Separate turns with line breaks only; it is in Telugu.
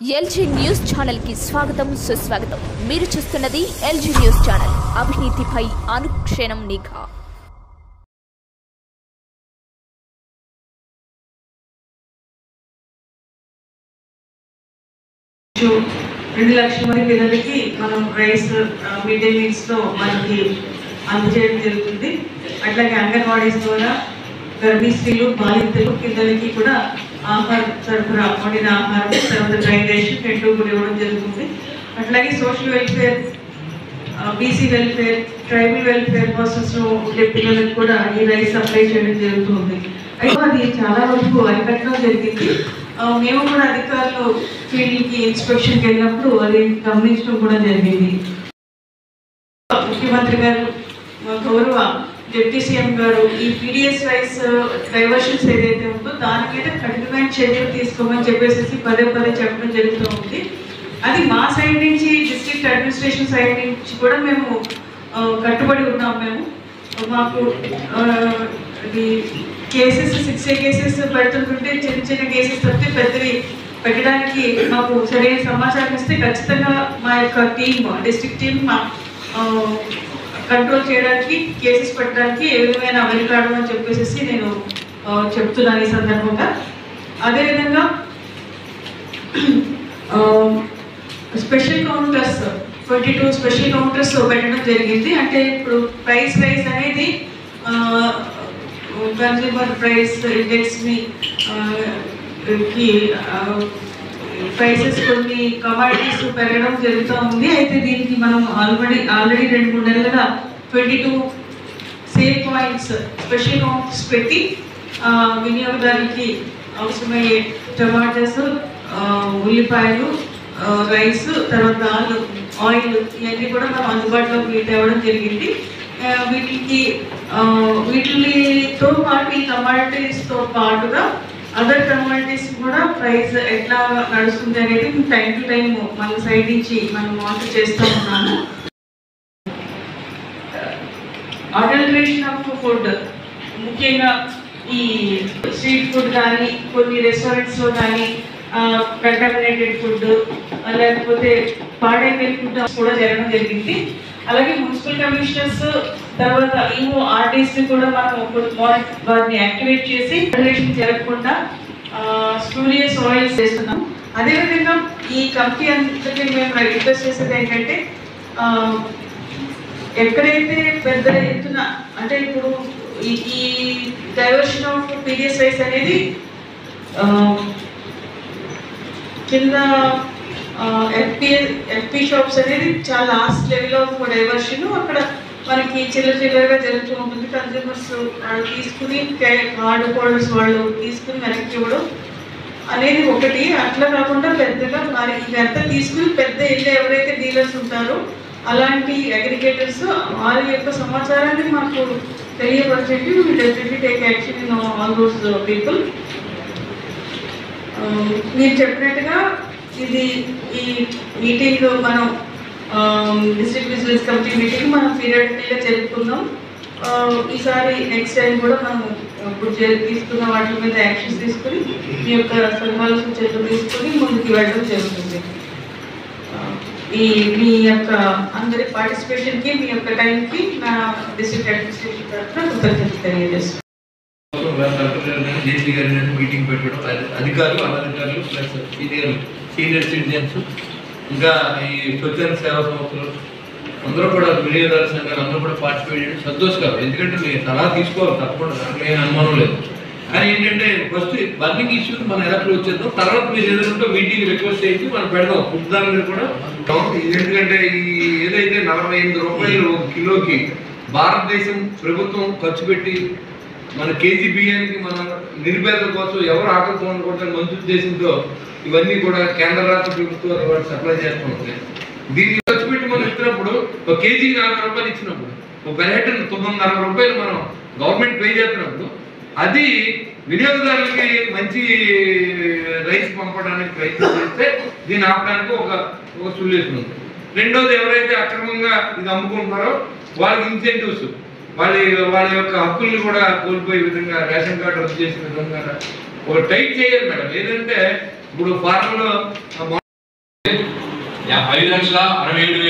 ఎల్జీ న్యూస్ ఛానల్ కి స్వాగతం సుస్వాగతం। మీరు చూస్తున్నది ఎల్జీ న్యూస్ ఛానల్, అవినీతిపై అనుక్షణం నిఘా।
2 లక్షల మంది పిల్లలకి మనం రైస్ మిడ్ డే మీల్స్ లో మనకి అందజేయడం జరుగుతుంది। అట్లాగే అంగన్వాడీస్ ద్వారా గర్భిణీ స్త్రీలు బాలింతలు పిల్లలకి కూడా ఆహార సరఫరా వండిన ఆహారం తర్వాత డ్రై రేషన్ రెండు కూడా ఇవ్వడం జరుగుతుంది। అట్లాగే social welfare BC welfare tribal welfare persons ఉండే పిల్లలకు కూడా ఈ రైస్ సప్లై చేయడం జరుగుతుంది। అయితే అది చాలా వరకు అరికట్టడం జరిగింది। మేము కూడా అధికారులు ఫీల్డ్కి ఇన్స్పెక్షన్కి వెళ్ళినప్పుడు అది గమనించడం కూడా జరిగింది। ముఖ్యమంత్రి గారు గౌరవ డిప్యూటీ సీఎం గారు ఈ పీడిఎస్ రైస్ డైవర్షన్స్ ఏదైతే ఉందో దాని మీద కఠినమైన చర్యలు తీసుకోమని చెప్పేసి పదే చెప్పడం జరుగుతూ ఉంది। అది మా సైడ్ నుంచి డిస్ట్రిక్ట్ అడ్మినిస్ట్రేషన్ సైడ్ నుంచి కూడా మేము కట్టుబడి ఉన్నాం। మాకు ఇది కేసెస్ 6A కేసెస్ పెడుతుంటే చిన్న కేసెస్ తప్పితే పెద్దవి పెట్టడానికి మాకు సరైన సమాచారం ఇస్తే ఖచ్చితంగా మా యొక్క టీమ్ డిస్ట్రిక్ట్ టీమ్ కంట్రోల్ చేయడానికి కేసెస్ పెట్టడానికి ఏ విధమైన అమెరికాడు అని చెప్పేసి నేను చెప్తున్నాను ఈ సందర్భంగా। అదేవిధంగా స్పెషల్ కౌంటర్స్ 22 స్పెషల్ కౌంటర్స్ పెట్టడం జరిగింది। అంటే ఇప్పుడు ప్రైస్ రైస్ అనేది కన్జ్యూమర్ ప్రైస్ ఇండెక్స్ని ప్రైసెస్ కొన్ని కమాడిటీస్ పెరగడం జరుగుతూ ఉంది। అయితే దీనికి మనం ఆల్రెడీ 2-3 నెలలుగా 22 సేల్ పాయింట్స్ స్పెషల్ కౌంటర్స్ పెట్టి వినియోగదారులకి అవసరమయ్యే టమాటాస్ ఉల్లిపాయలు రైస్ తర్వాత ఆయిల్ ఇవన్నీ కూడా మనం అందుబాటులోకి తేవడం జరిగింది। వీటితో పాటు ఈ కమాడిటీస్తో పాటుగా అదర్ కమాడిటీస్ కూడా ప్రైస్ ఎట్లా నడుస్తుంది అనేది టైం టు టైం మన సైడ్ నుంచి మనం మానిటర్ చేస్తూ ఉన్నాము। అడల్టరేషన్ ఆఫ్ ఫుడ్ ముఖ్యంగా ఈ స్ట్రీట్ ఫుడ్ కానీ కొన్ని రెస్టారెంట్స్లో కానీ కంటామినేటెడ్ ఫుడ్ లేకపోతే పాడైపోయిన ఫుడ్ కూడా జరగడం జరిగింది। అలాగే మున్సిపల్ కమిషనర్స్ తర్వాత ఈవో ఆర్టీస్ కూడా మనం వారిని యాక్టివేట్ చేసి అడల్టరేషన్ జరగకుండా స్పూరియస్ ఆయిల్స్ చేస్తున్నాం। అదేవిధంగా ఈ కంపెనీ అంతటి మేము రిక్వెస్ట్ చేసేది ఏంటంటే ఎక్కడైతే పెద్ద ఎత్తున అంటే ఇప్పుడు ఈ డైవర్షన్ ఆఫ్ పీడిఎస్ రైస్ అనేది కింద ఎఫ్పీ షాప్స్ అనేది చాలా లాస్ట్ లెవెల్ ఆఫ్ డైవర్షన్, అక్కడ మనకి చిల్లరగా జరుగుతూ ఉంటుంది। కన్జ్యూమర్స్ తీసుకుని కార్డు హోల్డర్స్ వాళ్ళు తీసుకుని వెనక్కి ఇవ్వడం అనేది ఒకటి, అట్లా కాకుండా పెద్దగా మరి ఇదంతా తీసుకుని పెద్ద ఇల్లు ఎవరైతే డీలర్స్ ఉంటారో అలాంటి అగ్రిగేటర్స్ వారి యొక్క సమాచారాన్ని మాకు తెలియపరచండి। We definitely take action in all those people. మీరు చెప్పినట్టుగా ఇది ఈ మీటింగ్ మనం డిస్ట్రిక్ట్ విజిలెన్స్ కమిటీ మీటింగ్ మనం పీరియడ్గా జరుపుకుందాం। ఈసారి నెక్స్ట్ టైం కూడా మనం ఇప్పుడు తీసుకున్న వాటి మీద యాక్షన్స్ తీసుకుని మీ యొక్క సలహాలు సూచనలు తీసుకుని ముందుకు వెళ్ళడం జరుగుతుంది। మీ యొక్క అందరి పార్టిసిపేషన్కి మీ యొక్క టైంకి నా డిస్ట్రిక్ట్ అడ్మినిస్ట్రేషన్ తరఫున కృతజ్ఞతలు తెలియజేస్తున్నాను।
జేసీ గారి మీటింగ్ పెట్టడం అధికారులు అనధికారులు ప్లస్ సీనియర్ సిటిజన్స్ ఇంకా ఈ స్వచ్ఛంద సేవా సంస్థలు అందరూ కూడా వినియోగదారుల సంఘాలు అందరూ కూడా పార్టిసిపేట్ చేయడం సంతోషకరం। ఎందుకంటే మీరు సలహా తీసుకోవాలి తప్పకుండా, దాంట్లో ఏం అనుమానం లేదు। కానీ ఏంటంటే ఫస్ట్ బర్నింగ్ ఇష్యూస్ మనం ఎలా క్లోజ్ చేద్దాం, తర్వాత మీరు ఏదైనా మీటింగ్ రిక్వెస్ట్ చేసి మనం పెడదాం ఫుడ్ దాని మీద కూడా। ఎందుకంటే ఈ ఏదైతే 48 రూపాయలు కిలోకి భారతదేశం ప్రభుత్వం ఖర్చు పెట్టి మన కేజీ బియ్యానికి మన నిరుపేదల కోసం ఎవరు ఆకలిపోవడం మంచి ఉద్దేశంతో ఇవన్నీ కూడా కేంద్ర రాష్ట్ర ప్రభుత్వాలు వాళ్ళు సప్లై చేస్తున్నారు। దీన్ని ఖర్చు పెట్టి మనం ఇచ్చినప్పుడు ఒక కేజీకి 40 రూపాయలు ఇచ్చినప్పుడు ఒక పెరహెక్టర్ 950 రూపాయలు మనం గవర్నమెంట్ పే చేస్తున్నప్పుడు అది వినియోగదారులకి మంచి రైస్ పంపడానికి ప్రయత్నం చేస్తే దీన్ని ఆపడానికి ఒక సొల్యూషన్ ఉంది। రెండోది ఎవరైతే అక్రమంగా ఇది అమ్ముకుంటున్నారో వాళ్ళకి ఇన్సెంటివ్స్ వాళ్ళ యొక్క హక్కుల్ని కూడా కోల్పోయే విధంగా రేషన్ కార్డు రద్దు చేసే విధంగా ఒక టైట్ చేయాలి మేడం। ఏంటంటే ఇప్పుడు ఫార్మలో
5,67,000